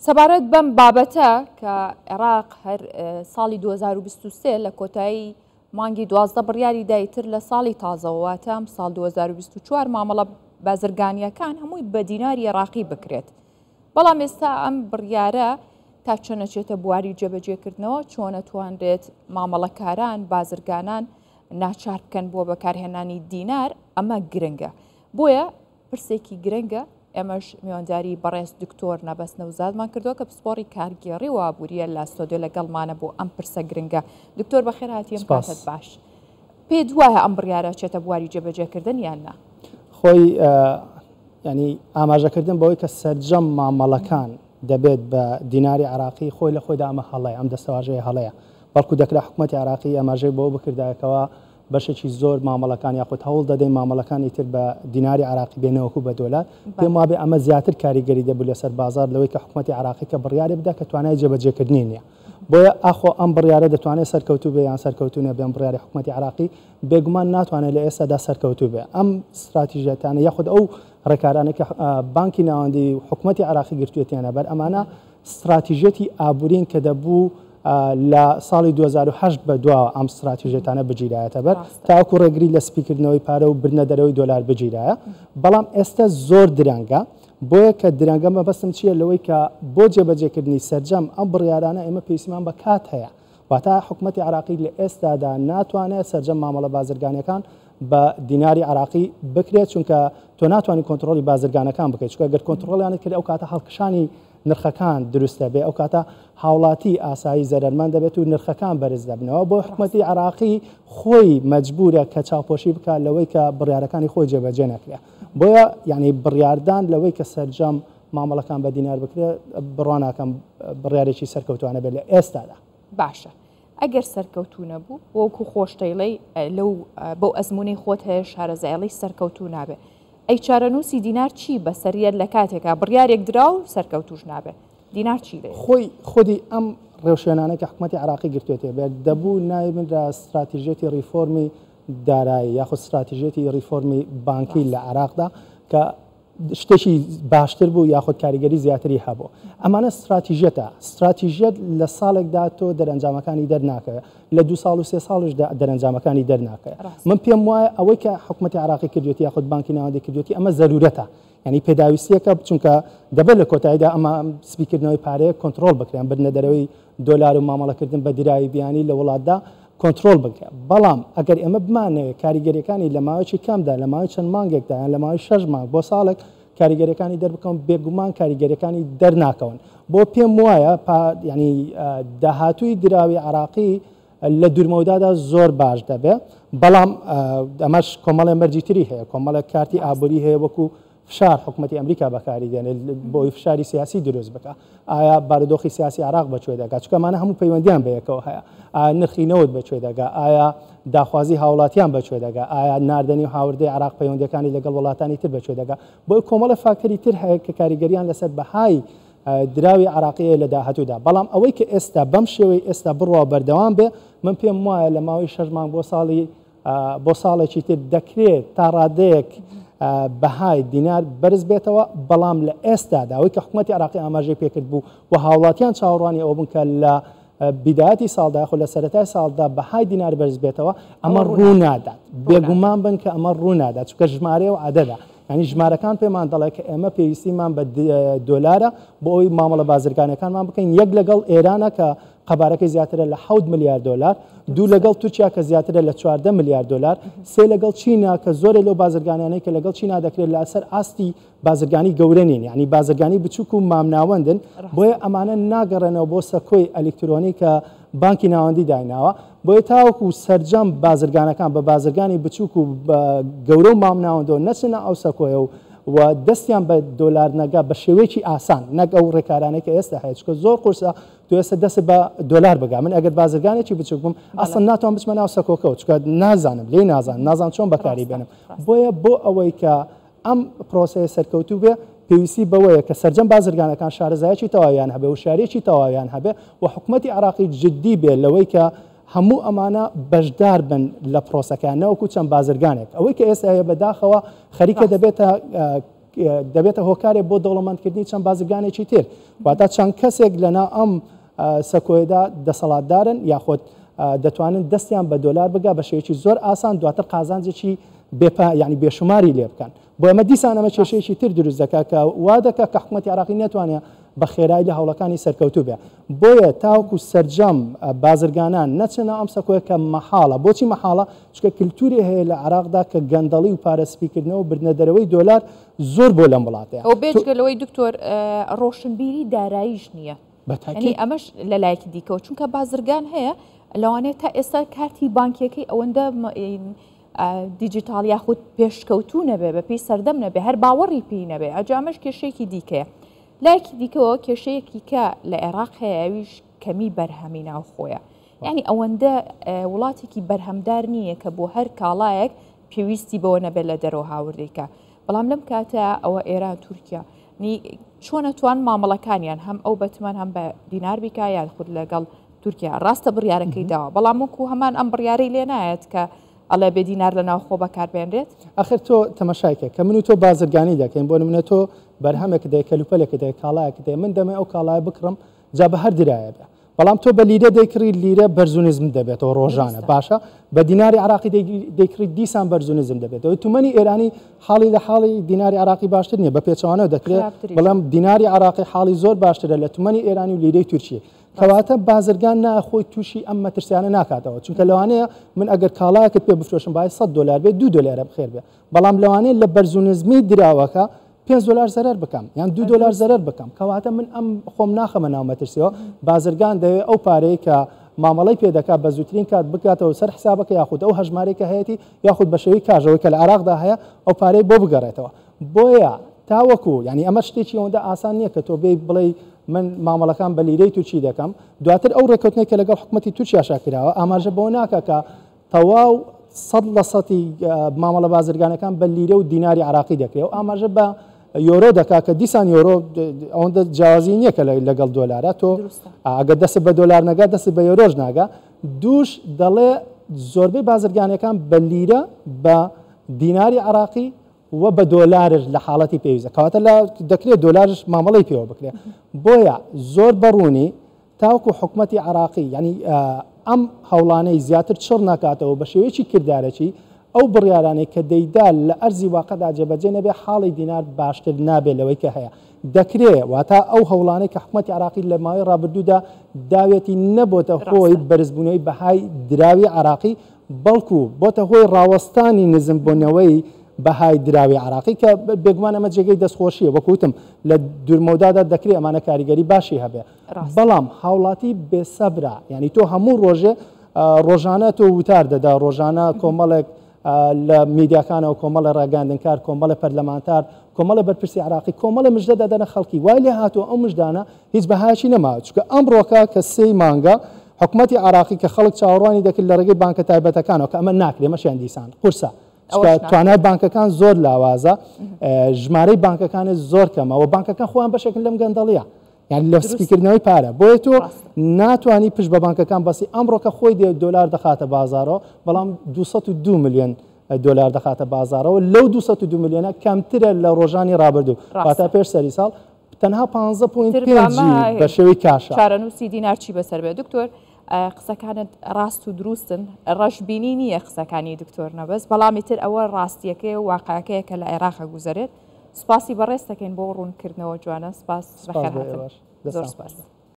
سەبارەت بەم بابەتە کە عێراق هەر ساڵی 2023 لە کۆتایی مانگی 12 بڕیاری دایتر لە ساڵی تازەواتەم ساڵ 2024 مامەڵە بازرگانیەکان هەمووی بە دیناری عێراقی بکرێت. بەڵام ئێستا ئەم بڕیارە تا چۆنەچێتە بواری جێبەجێکردنەوە، چۆن ئەتوانرێت مامەڵەکاران بازرگانان ناچار بکەن بۆ بەکارهێنانی دینار، ئەمە گرنگە. بۆیە پرسێکی گرنگە. ئێمەش میوانداری بەڕێز دکتۆر نەبەست نەوزادمان کردووە کە پسپۆڕی کارگێڕی و ئابوووریە لە ستۆدیۆ لەگەڵمانە بۆ ئەم پرسە گرنگە. دکتۆر بەخێر هاتیەم، کاتت باش. پێت وایە ئەم بڕیارە چێتە بواری جێبەجێکردن یان نا؟ خۆی ینی ئاماژەکردن بەوەی کە سەرجەم مامەڵەکان دەبێت بە دیناری عراقی خۆی لە خۆیدا ئەمە هەڵەیە، ئەم دەستەواژەیە هەڵەیە، بەڵکو دەکرا حکوومەتی عراقی ئاماژەی بۆ بکردایەکەوە بەشێکی زۆر مامەڵەکان یاخود هەوڵ دەدەین مامەڵەکانی تر بە دیناری عراقی بێنەوەکو بە دۆلار. پێم وابێ ئەمە زیاتر کاریگەری دەبوو لەسەر بازار لەوەی کە حکوومەتی عراقی کە بڕیارێ بدا کە توانای جێبەجێکردنی نییە. بۆیە ئاخۆ ئەم بڕیارە دەتوانێت سەرکەوتوو بێ یان سەرکەوتوو نەبێ. ئەم بڕیاری حکوومەتی عراقی بێگومان ناتوانێت لە ئێستادا سەرکەوتوو بێ. ئەم استراتیژیەتانە یاخود ئەو ڕێکارانە کە بانکی ناوەندی حکوومەتی عراقی گرتوویەتیانە بەر ئەمانە استراتیژیەتی ئابوورین کە دەبوو لە ساڵی 2008 بە دواوە ئەم استراتیژیەتانە بگیرایەتە بەر تاکو ڕێگری لە سپیکردنەوەی پارە و برنە دەرەوەی دۆلار بگیرایە. بەڵام ئێستا زۆر درەنگە. بۆیە کە درەنگە مەبەستم چییە لەوەی کە بۆ جێبەجێکردنی سەرجەم ئەم بڕیارانە ئێمە پێویستمان بە کات هەیە. واتە حکوومەتی عراقی لە ئێستادا ناتوانێت سەرجەم مامەڵە بازرگانیەکان بە دیناری عراقی بکرێت، چونکە تۆ ناتوانانی کۆنتترۆلی بازرگانەکان بکەیت، چونکە گەر کۆنتترۆلیانت کرد ئەو کاتە هەڵکشانی نرخەکان دروستە بێ، ئەو کاتە هاوڵاتی ئاسایی زەرمەند دەبێت و نرخەکان بەرز دەبنەوە. بۆ حکوومەتی عراقی خۆی مەجبورە کە چاوپۆشی بکات لەوەی کە بڕیارەکانی خۆی جێبەجێ نەکرێت. بۆیە یعنی بڕیاردان لەوەی کە سەرجەم مامەڵەکان بە دینار بکرێت بڕواناکەم بڕیارێکی سەرکەوتوانە بێت لە ئێستادا. باشە، ئەگەر سەرکەوتوو نەبوو وەکو خۆشتەیڵەی لەو بەو ئەزمونەی خۆت هەیە شارەزایڵی سەرکەوتوو نابێت، ئەی چارەنووسی دینار چی بەسەریەت لە کاتێکا بڕیارێک درا و سەرکەوتوش نابێت دینار چی دێت؟ خۆی ئەم ڕێوشێنانە کە حکوومەتی عراقی گرتوێتێ بێت دەبوو نایبنرا استراتیژێتی ریفۆرمی دارایی یاخود استراتیژێتی ریفۆرمی بانکی لە عراقدا کە شتێکی باشتر بوو یاخود کاریگەری زیاتری هەبوو. ئەمانە استراتیژیەت لە ساڵێکدا تۆ دەرەنجامەکانی دەرناکەوێت، لە 2 ساڵ و 3 ساڵشدا دەرەنجامەکانی دەرناکەوێت. من پێم وایە ئەوەی کە حکوومەتی عراقی کردوێتی یاخود بانکی ناوەندی کردوێتی ئەمە زەرورەتە، ینی پێداویستیەکە، چونکە دەبێت لە کۆتاییدا ئەمە سپیکردنەوەی پارەیە کۆنتترۆل بکرێن، برنە دەرەوەی دۆلار و مامەڵەکردن بە دیراوی بیانی لە وڵاتدا کۆنتترۆل بکرێت. بەڵام ئەگەر ئێمە بمانەوێت کاریگەریەکانی لە ماوەیەکی کەمدا لە ماوەی چەند مانگێکدا یان لە ماوەی 6 مانگ بۆ ساڵێک کاریگەریەکانی دەربکەون، بێگومان کاریگەریەکانی دەرناکەون. بۆ پێم وایە ینی داهاتووی دراوی عراقی لە دوورمەودادا زۆر باش دەبێت. بەڵام ئەمەش کۆمەڵێ مەرجیتری هەیە، کۆمەڵە کارتی ئابووری هەیە وەکو فشار حکوومەتی ئەمریکا بەکاری دێنێت بۆی فشاری سیاسی دروست بکە. ئایا بارودۆخی سیاسی عراق بەکوێ دەگات؟ چونکە ئەمانە هەموو پەیوەندیان بەیەکەوە هەیە. ئایا نرخی نەوت بەکوێ دەگات؟ ئایا داخوازی هاوڵاتیان بەکوێ دەگات؟ ئایا ناردنی و هاوردەی عراق پەیوەندیەکانی لەگەڵ وڵاتانی تر بەکوێ دەگات؟ بۆی کۆمەڵە فاکتەری تر هەیە کە کاریگەریان لەسەر بەهای دراوی عراقیە لە داهاتوودا. بەڵام ئەوەی کە ئێستا بەم شێوەی ئێستا بڕوا بەردەوام بێ، من پێم وایە لە ماوەی 6 مانگ بۆ ساڵێکی تر دەکرێت تا ڕادەیەک بەهای دینار بەرز بێتەوە. بەڵام لە ئێستادا ئەوەی کە حکوومەتی عراقی ئاماژەی پێکرد بوو و هاوڵاتیان چاوەڕوانی ئەوە بوون کە لە بیدایەتی ساڵدا یاخود لە سەرەتای ساڵدا بەهای دینار بەرز بێتەوە، ئەمە ڕوو نادات. بێگومان بن کە ئەمە ڕوو نادات، چونکە ژمارە و عەدەدە. ینی ژمارەکان پێمان دەڵێت کە ئێمە پێویستیمان بە دۆلارە بۆ ئەوی مامەڵە بازرگانەکانمان بکەین، یەک لەگەڵ ئێرانە کە قەبارەکەی زیاترە لە 7 ملیار دۆلار، 2 لەگەڵ تورکیا کە زیاترە لە 14 ملیار دۆلار، 3 لەگەڵ چینا کە زۆرێک لەو بازرگانانەی کە لەگەڵ چینا دەکرێت لە ئەسەر ئاستی بازرگانی گەورە نین، یعنی بازرگانی بچووک و مامناوەندن. بۆیە ئەمانە ناگەڕێنەوە بۆ سەکۆی ئەلکترۆنی کە بانکی ناوەندی دایناوە. بۆیە تاوەکو سەرجەم بازرگانەکان بە بازرگانی بچووک و گەورە و مامناوەندەوە نەچنە ئەو سەکۆیە و دەستیان بە دۆلار نەگا بە شێوەیەکی ئاسان، نەک ئەو ڕێکارانەی کە ئێستا هەیە، چونکە زۆر قورسە تو ئێستا دەست بە دۆلار بگا. من ئەگەر بازرگانێکی بچووک بم ئەسڵ ناتوان بچمە ناو سەکۆکەوە، چونکە نازانم نازان چۆن بەکاری بێنم. بۆیە بۆ ئەوەی کە ئەم پرۆسەیە سەرکەوتوو بێ، پێویستی بەوەیە کە سەرجەم بازرگانەکان شارەزایەکی تەواویان هەبێ و شارێکی تەواویان هەبێ و حکوومەتی عراقی جددی بێ لەوەی کە هەموو ئەمانە بەشدار بن لە پرۆسەکان، نەوەکو چەند بازرگانێک. ئەوەی کە ئێستا هەیە بەداخەوە خەریکە دەبێتە دەبێتە هۆکارێک بۆ دەوڵەمەندکردنی چەند بازرگانێکی تر واتە چەند کەسێک لەنا ئەم سەکۆیدا دەسەڵاتدارن یاخۆت دەتوانن دەستیان بە دۆلار بگا بە شێوەیەکی زۆر ئاسان دواتر قازانجێکی ینی بێشماری لێ بکەن بۆ ئەمە دیسان ئەمە کێشەیەکی تر دروست دەکات کە وا دەکات کە حکوومەتی عێراقی ناتوانێت بە خێرایی لە هەوڵەکانی سەرکەوتوو بێ بۆیە تاوەکو سەرجەم بازرگانان نەچنە ئەم سەکۆیە کە مەحاڵە بۆچی مەحاڵە چکە کللتوری هەیە لە عێراقدا کە گەندەڵی و پارەسپیکردنەوە و بردنە دەرەوەی دۆلار زۆر بۆ لەم وڵاتەیە ئەو بێجگەلەوەی دکتۆر ڕۆشنبیری داراییش نییە بەتاکید ئەمەش لەلایەکی دیکەوە چونکە بازرگان هەیە لەوانێت تا ئێستا کارتی بانکیەکەی ئەوەندە دیجیتال یاخود پێشکەوتوو نەبێ بە پێی سەردەم نەبێ هەر باوەڕی پێی نەبێ ئەجامەش کێشەیەکی دیکەیە لایەکی دیکەوە کێشەیەکی کە لە عێراق هەیە ئەویش کەمی بەرهەمی ناوخۆیە یعنی ئەوەندە وڵاتێکی بەرهەمدار نییە کە بۆ هەر کاڵایەک پێویستی بەوە نەبێت لە دەرەوە هاوردێکە بەڵام لەم کاتە ئەوە ئێران تورکیا چۆنەتوان مامەڵەکانیان هەم ئەو بەتمان هەم بە دینار بیکە یان خود لەگەڵ تورکیا ڕاستە بڕیارەکەی داوە بەڵام وەکو هەمان ئەم بڕیارەی لێ نایەت کە ئەڵێ بێ دینار لە ناوخۆ بەکاربێنرێت ئەخر تۆ تەماشایکە کە من و تۆ بازرگانی دەکەین بۆ نمونە تۆ بەرهەمێک دەی کەلوپەلێک دەی کاڵایەک دەی من دەمێ ئەو کاڵایە بکڕم جا بە هەر درایە بێ بەڵام تۆ بە لیرە دەیکڕی لیرە بەرزونیزم دەبێتەوە ڕۆژانە باشە بە دیناری عراقی دەیکڕی دیسان بەرزونیزم دەبێتەوە تومەنی ئێرانی حاڵی لە حاڵی دیناری عراقی باشتر نییە بە پێچەوانەوە دەکرێت بەڵام دیناری عراقی حاڵی زۆر باشترە لە تومەنی ئێرانی و لیرەی تورکیە کەواتە بازرگان ناخۆی تووشی ئەم مەترسیانە ناکاتەوە چونکە لەوانەیە من ئەگەر کاڵایەکت پێ بفرۆشم باید $100 بێت $2 بخێر بێ بەڵام لەوانەیە لە بەرزونیزمی دراوەکە $5 زەرەر بکەم یان $2 زەرەر بکەم کەواتە من ئەم خۆم ناخەمە ناو مەترسیەوە بازرگان دەوێت ئەو پارەی کە مامەڵی پێدەکات بە زووترین کات بکاتەوە سەر حسابەکە یاخود ئەو هەژمارێکە هەیەی یاخود بە شێوەی کاژەوەی کە لە عێراقدا هەیە ئەو پارەی بۆ بگەڕێتەوە بۆیە تاوەکو ینی ئەمە شتێکی ئەوەندە ئاسان نییە کە تۆ بێ بڵێ من مامەڵەکان بە لیرەی تووچی دەکەم دواتر ئەو ڕێکوتنێک کە لەگەڵ حکوومەتی تورکیا شاکراوە ئاماژە بۆ ناکە کە تەواو 100% مامەڵە بازرگانەکان بە لیرە و دیناری عراقی دەکرێت و ئاماژە بە یۆرۆ دەکا کە دیسان یۆرۆ ئەوەندە جیازی نییە کە لەگەڵ دۆلارە تۆ ئەگەر دەست بە دۆلار نەگات دەست بە یۆرۆژ ناگا دووش دەڵێ زۆربەی بازرگانەکان بە لیرە بە دیناری عراقی و بە دۆلارش لە حاڵەتی پێویستە کەواتە دەکرێت دۆلارش مامەڵی پێوە بکرێت بۆیە زۆر بەڕوونی تاوەکو حکوومەتی عراقی ینی ئەم هەوڵانەی زیاتر چڕ ناکاتەوە بە شێوەیەکی کردارەکی ئەو بڕیارانەی کە دەیدا لە ئەرزی واقعدا جێبەجێ نەبێ حاڵی دینار باشتر نابێت لەوەی کە هەیە دەکرێت واتە ئەو هەوڵانەی کە حکوومەتی عراقی لە ماوەی ڕابردوودا داوێتی نەبۆتە هۆی بەرزبوونەوەی بەهای دراوی عراقی بەڵکو بۆتە هۆی ڕاوەستانی نزمبوونەوەی بەهای دراوی عراقی کە بێگومان ئەمە جێگەی دەستخۆشیە وەکوتم لە دوورمەودادا دەکرێت ئەمانە کاریگەری باشی هەبێ بەڵام هاوڵاتی بێسەبرا ینی تۆ هەموو ڕۆژێ ڕۆژانە تۆ وتار دەدا ڕۆژانە کۆمەڵێک لە میدیاکانەوە کۆمەڵە ڕاگەاندنکار کۆمەڵە پەرلەمانتار کۆمەڵە بەرپرسی عراقی کۆمەڵە مژدە دەدەنە خەڵکی وای لێ هاتووە ئەو مژدانە هیچ بەهایشی نەماوە چونکە ئەمڕۆکە کە 3 مانگە حکوومەتی عراقی کە خەڵک چاوەڕوانی دەکرد لە ڕێگەی بانکە تایبەتەکانەوە کە ئەمە ناکرێ مەشیان دیسان قورسە توانای بانکەکان زۆر لاوازە ژمارەی بانکەکانت زۆر کەمەوە بانکەکان خۆیان بەشێکن لەم گەندەڵیە یعنی لە سپیکردنەوەی پارە بۆیە تۆ ناتوانانی پشت بە بانکەکان بەسی ئەمڕۆکە خۆی دۆلار دەخاتە بازارەوە بەڵام 202 میلیۆن دۆلار دەخاتە بازارەوە لەو 202 میلیۆنە کەمترە لە ڕۆژانی ڕابردوو واتە پێش سەریساڵ تەنها 15.5 بە شێوەی کاشە چارەنووسی دینار چی بەسەر بێ دکتۆر قسەکانت ڕاست و دروستن ڕەشبینی نییە قسەکانی دکتۆر نەبەست بەڵامی تر ئەوە ڕاستیەکەی و واقعەکەیە کە لە عێراق گوزارێت سپاسی بەڕێز دەکەین بۆ ڕوونکردنەوە جوانە سپاس بەخێر هاتن زۆر سپاس